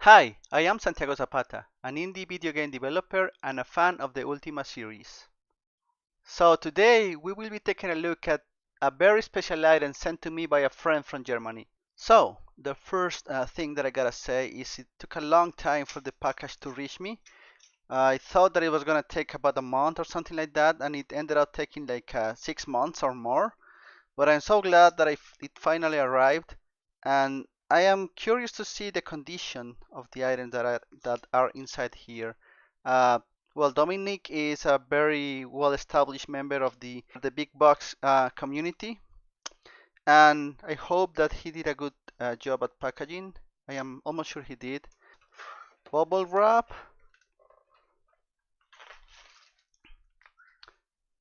Hi, I am Santiago Zapata, an indie video game developer and a fan of the Ultima series. So today we will be taking a look at a very special item sent to me by a friend from Germany. So the first thing that I gotta say is it took a long time for the package to reach me. I thought that it was gonna take about a month or something like that, and it ended up taking like 6 months or more. But I'm so glad that it finally arrived, and I am curious to see the condition of the items that are inside here. Uh, well, Dominic is a very well-established member of the big box community, and I hope that he did a good job at packaging. I am almost sure he did. Bubble wrap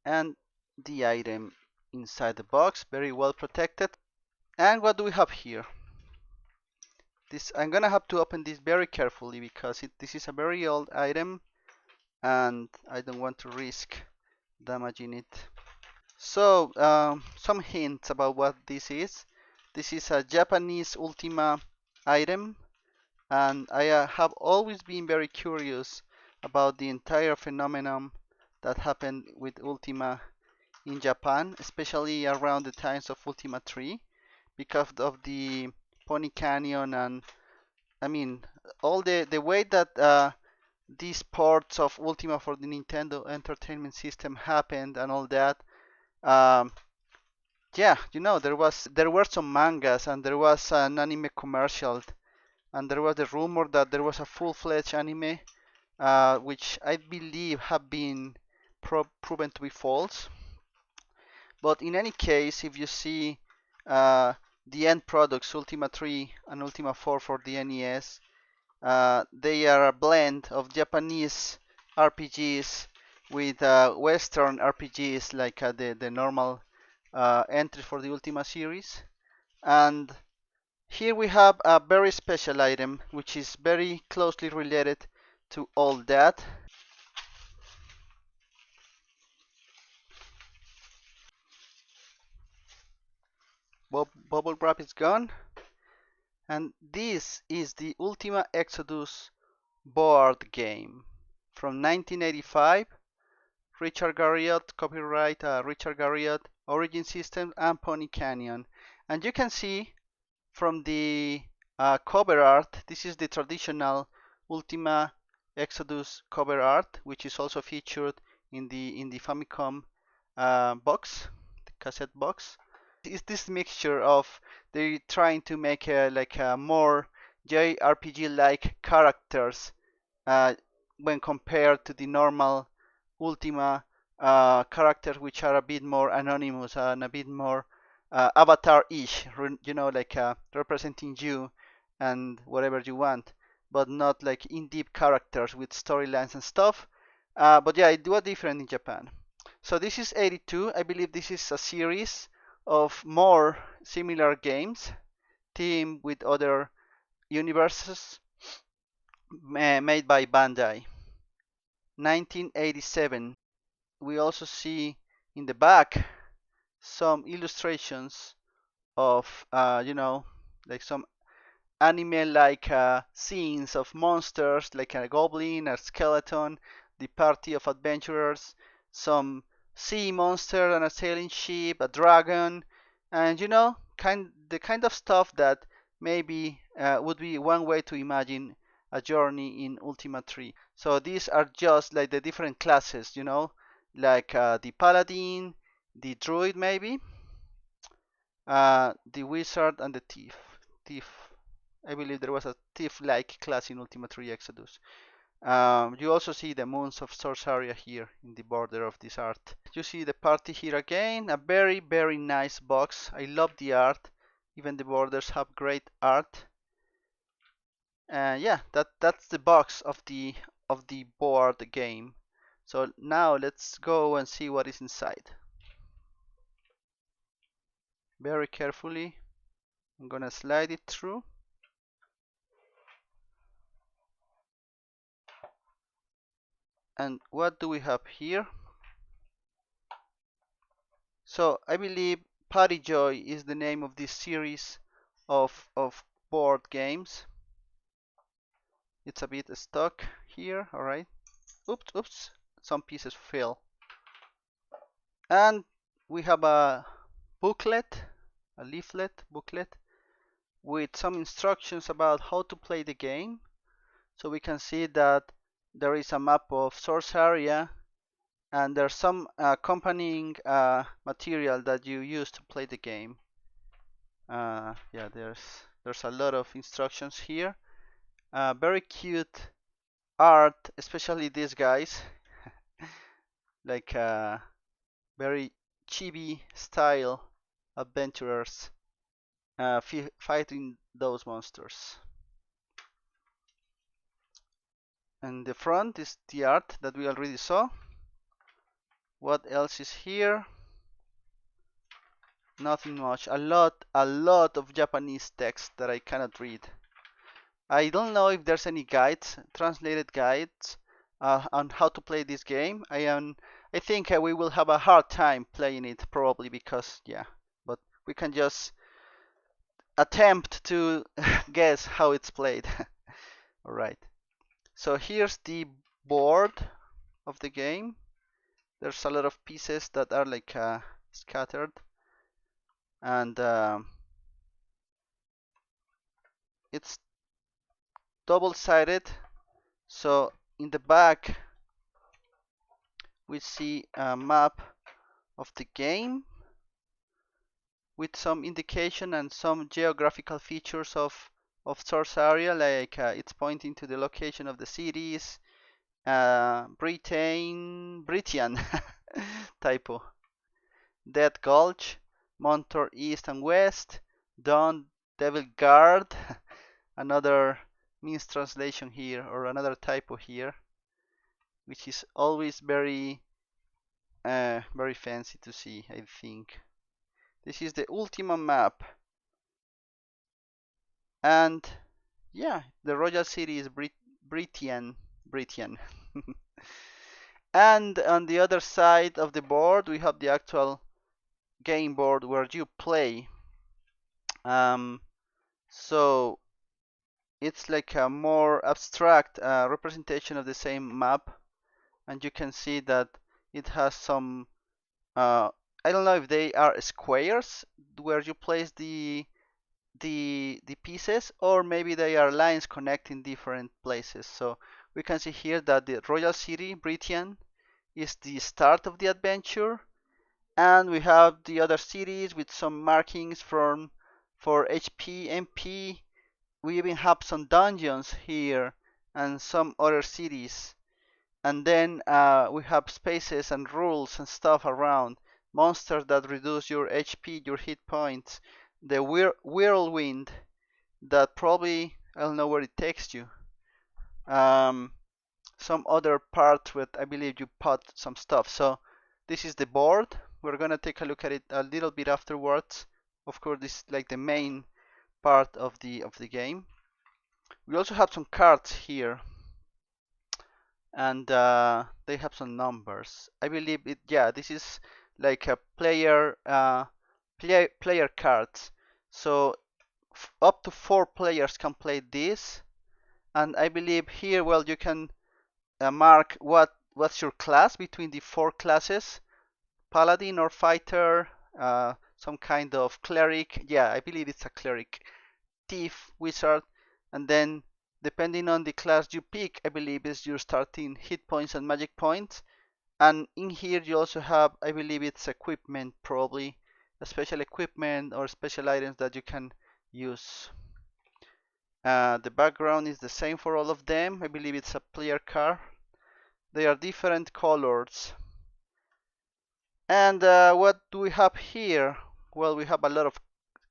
and the item inside the box, very well protected. And what do we have here? I'm gonna have to open this very carefully because this is a very old item and I don't want to risk damaging it. So, some hints about what this is. This is a Japanese Ultima item, and I have always been very curious about the entire phenomenon that happened with Ultima in Japan, especially around the times of Ultima 3, because of the Pony Canyon and I mean, all the way that these ports of Ultima for the Nintendo Entertainment System happened and all that. Um, yeah, there were some mangas and there was an anime commercial and there was the rumor that there was a full-fledged anime, which I believe have been proven to be false. But in any case, if you see uh, the end products, Ultima 3 and Ultima 4 for the NES, they are a blend of Japanese RPGs with Western RPGs like the normal entry for the Ultima series. And here we have a very special item which is very closely related to all that. Bubble wrap is gone. And this is the Ultima Exodus board game from 1985. Richard Garriott, copyright Richard Garriott, Origin System, and Pony Canyon. And you can see from the cover art, this is the traditional Ultima Exodus cover art, which is also featured in the Famicom box, the cassette box. Is this mixture of they trying to make like a more JRPG-like characters uh, when compared to the normal Ultima characters, which are a bit more anonymous and a bit more avatar-ish, like representing you and whatever you want, but not like in-deep characters with storylines and stuff. But yeah, it was different in Japan. So this is 82. I believe this is a series of more similar games, teamed with other universes made by Bandai. 1987. We also see in the back some illustrations of, like some anime-like scenes of monsters, like a goblin, a skeleton, the party of adventurers, some sea monster and a sailing ship, a dragon, and the kind of stuff that maybe would be one way to imagine a journey in Ultima 3. So these are just like the different classes, like the paladin, the druid maybe, the wizard and the thief. Thief. I believe there was a thief-like class in Ultima 3 Exodus. You also see the moons of Sorsaria here in the border of this art. You see the party here again, a very, very nice box. I love the art. Even the borders have great art. Yeah, that's the box of the board game. So now let's go and see what is inside. Very carefully, I'm gonna slide it through. And what do we have here? So I believe Party Joy is the name of this series of board games. It's a bit stuck here. All right. Oops. Some pieces fell. And we have a booklet, a leaflet booklet with some instructions about how to play the game. So we can see that there is a map of source area, and there's some accompanying material that you use to play the game. Yeah, there's a lot of instructions here. Very cute art, especially these guys, like very chibi style adventurers fighting those monsters. And the front is the art that we already saw. What else is here? Nothing much. A lot of Japanese text that I cannot read. I don't know if there's any guides, translated guides, on how to play this game. I think we will have a hard time playing it probably because yeah, but we can just attempt to guess how it's played. All right. So here's the board of the game. There's a lot of pieces that are like scattered, and it's double-sided. So in the back we see a map of the game with some indication and some geographical features of source area, like it's pointing to the location of the cities, Britian typo, Dead Gulch, Montor East and West, Dawn, Devil Guard, another mistranslation here or another typo here, which is always very fancy to see, I think. This is the Ultima map, and yeah, the royal city is Britian. And on the other side of the board we have the actual game board where you play. So it's like a more abstract representation of the same map, and you can see that it has some I don't know if they are squares where you place the pieces, or maybe they are lines connecting different places. So we can see here that the royal city Britian is the start of the adventure, and we have the other cities with some markings for HP, MP. We even have some dungeons here and some other cities. And then we have spaces and rules and stuff around. Monsters that reduce your HP, your hit points. The whirlwind that probably, I don't know where it takes you. Some other part where I believe you put some stuff. So this is the board. We're gonna take a look at it a little bit afterwards. Of course, this is like the main part of the game. We also have some cards here, and they have some numbers. I believe it. Yeah, this is like a player cards. So up to 4 players can play this, and I believe here, well, you can mark what's your class between the 4 classes: paladin or fighter, some kind of cleric. Yeah, I believe it's a cleric, thief, wizard, and then depending on the class you pick, I believe is your starting hit points and magic points. And in here you also have, I believe it's equipment, probably a special equipment or special items that you can use. The background is the same for all of them. I believe it's a player card. They are different colors. And what do we have here? Well, we have a lot of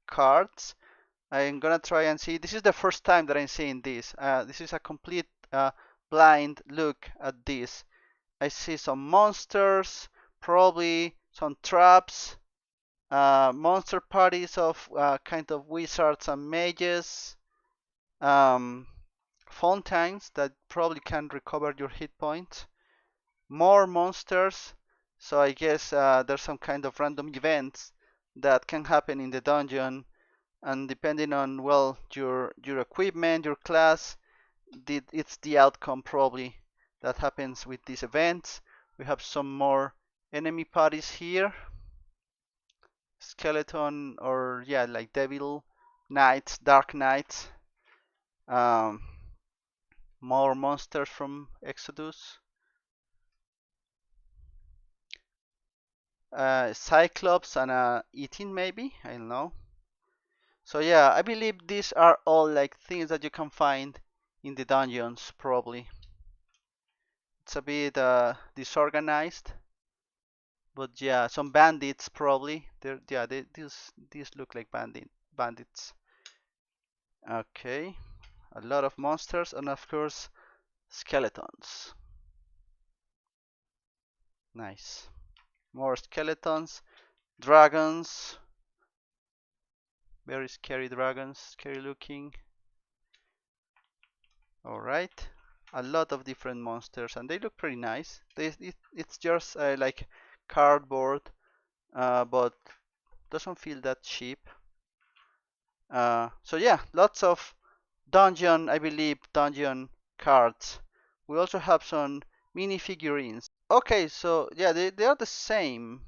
cards. I'm gonna try and see. This is the first time that I'm seeing this. This is a complete blind look at this. I see some monsters, probably some traps, monster parties of kind of wizards and mages, fountains that probably can recover your hit points, more monsters. So I guess there's some kind of random events that can happen in the dungeon, and depending on, well, your equipment, your class, it's the outcome probably that happens with these events. We have some more enemy parties here. Skeleton, or yeah, like devil knights, dark knights. Um, more monsters from Exodus. Cyclops and a eating maybe, I don't know. So yeah, I believe these are all like things that you can find in the dungeons probably. It's a bit disorganized, but yeah, some bandits probably. Yeah, these look like bandits. Okay, a lot of monsters and of course skeletons. Nice. More skeletons, dragons, very scary dragons, scary looking. Alright, a lot of different monsters and they look pretty nice. It's just like cardboard, but doesn't feel that cheap. So yeah, lots of I believe, dungeon cards. We also have some mini figurines. Okay, so yeah, they are the same.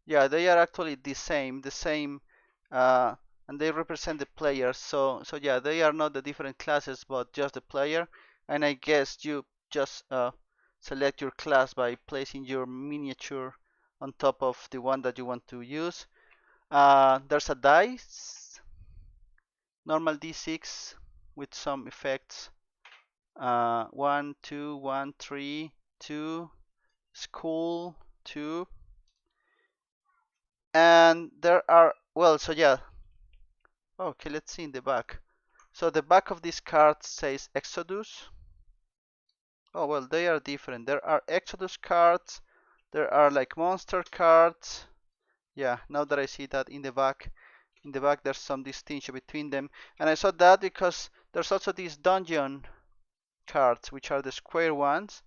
Yeah, they are actually the same, uh, and they represent the players. So yeah, they are not the different classes, but just the player. And I guess you just select your class by placing your miniature on top of the one that you want to use. There's a dice, normal D6 with some effects. 1, 2, 1, 3, 2, school, 2. And there are, well, so yeah, okay, let's see in the back. So the back of this card says Exodus. Oh, well, they are different. There are Exodus cards, there are like monster cards. Yeah, now that I see that in the back there's some distinction between them. And I saw that because there's also these dungeon cards, which are the square ones.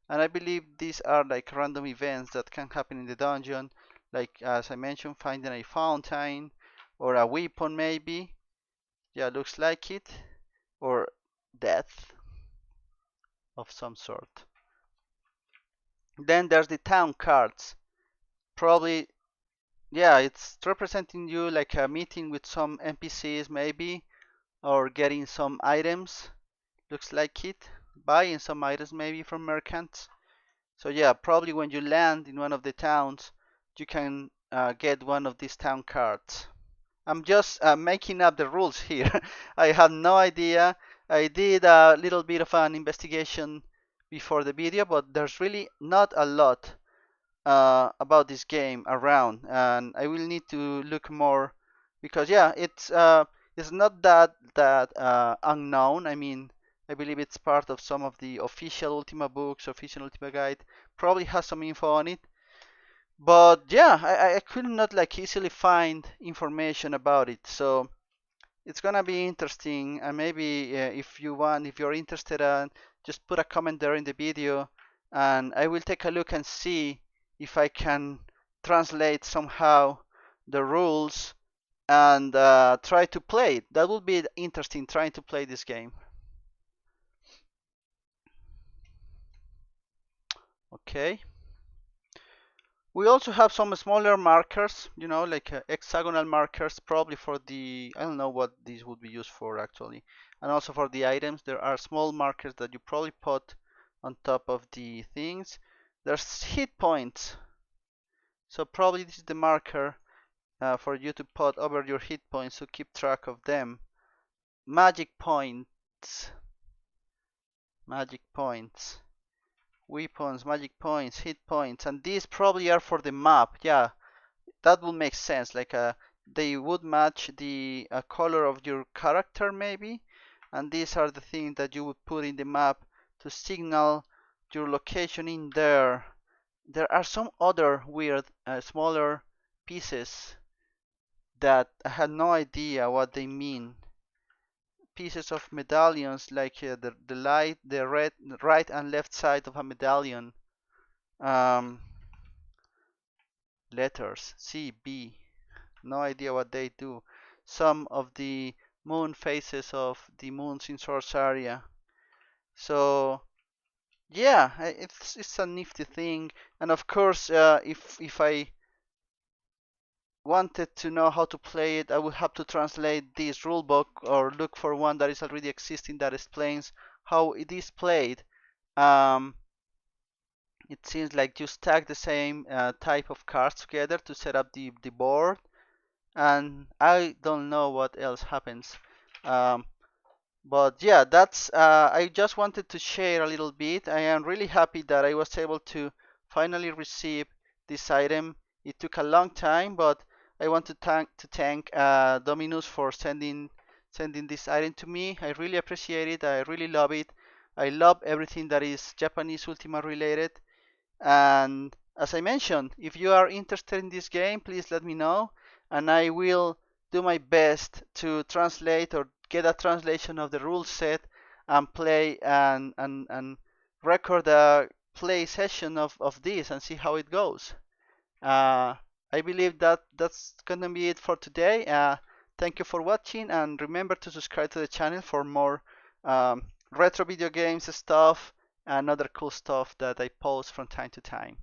And I believe these are like random events that can happen in the dungeon. Like, as I mentioned, finding a fountain or a weapon maybe. Yeah, looks like it. Or death of some sort. Then there's the town cards. Probably, yeah, it's representing you like a meeting with some NPCs maybe, or getting some items. Looks like it. Buying some items maybe from merchants. So yeah, probably when you land in one of the towns, you can get one of these town cards. I'm just making up the rules here. I have no idea. I did a little bit of an investigation before the video, but there's really not a lot about this game around, and I will need to look more because yeah, it's not that unknown. I mean, I believe it's part of some of the official Ultima books, official Ultima guide. Probably has some info on it, but yeah, I could not like easily find information about it. So it's gonna be interesting, and maybe if you want, if you're interested, just put a comment there in the video, and I will take a look and see if I can translate somehow the rules and try to play it. That would be interesting, trying to play this game. Okay. We also have some smaller markers, you know, like hexagonal markers, probably for the, I don't know what these would be used for actually. And also for the items, there are small markers that you probably put on top of the things. There's hit points. So probably this is the marker for you to put over your hit points to keep track of them. Magic points. Magic points. Weapons, magic points, hit points. And these probably are for the map. Yeah, that would make sense. Like they would match the color of your character maybe, and these are the things that you would put in the map to signal your location in there. There are some other weird smaller pieces that I had no idea what they mean. Pieces of medallions, like the right and left side of a medallion. Um, Letters C, B. No idea what they do. Some of the moon phases of the moons in source area. So yeah, it's a nifty thing. And of course, if I wanted to know how to play it, I would have to translate this rulebook or look for one that is already existing that explains how it is played. Um, it seems like you stack the same type of cards together to set up the board, and I don't know what else happens. Um, but yeah, that's I just wanted to share a little bit. I am really happy that I was able to finally receive this item. It took a long time, but I want to thank Dominus for sending this item to me. I really appreciate it. I really love it. I love everything that is Japanese Ultima related. And as I mentioned, if you are interested in this game, please let me know, and I will do my best to translate or get a translation of the rule set and play and record a play session of this and see how it goes. Uh, I believe that that's gonna be it for today. Thank you for watching, and remember to subscribe to the channel for more retro video games stuff and other cool stuff that I post from time to time.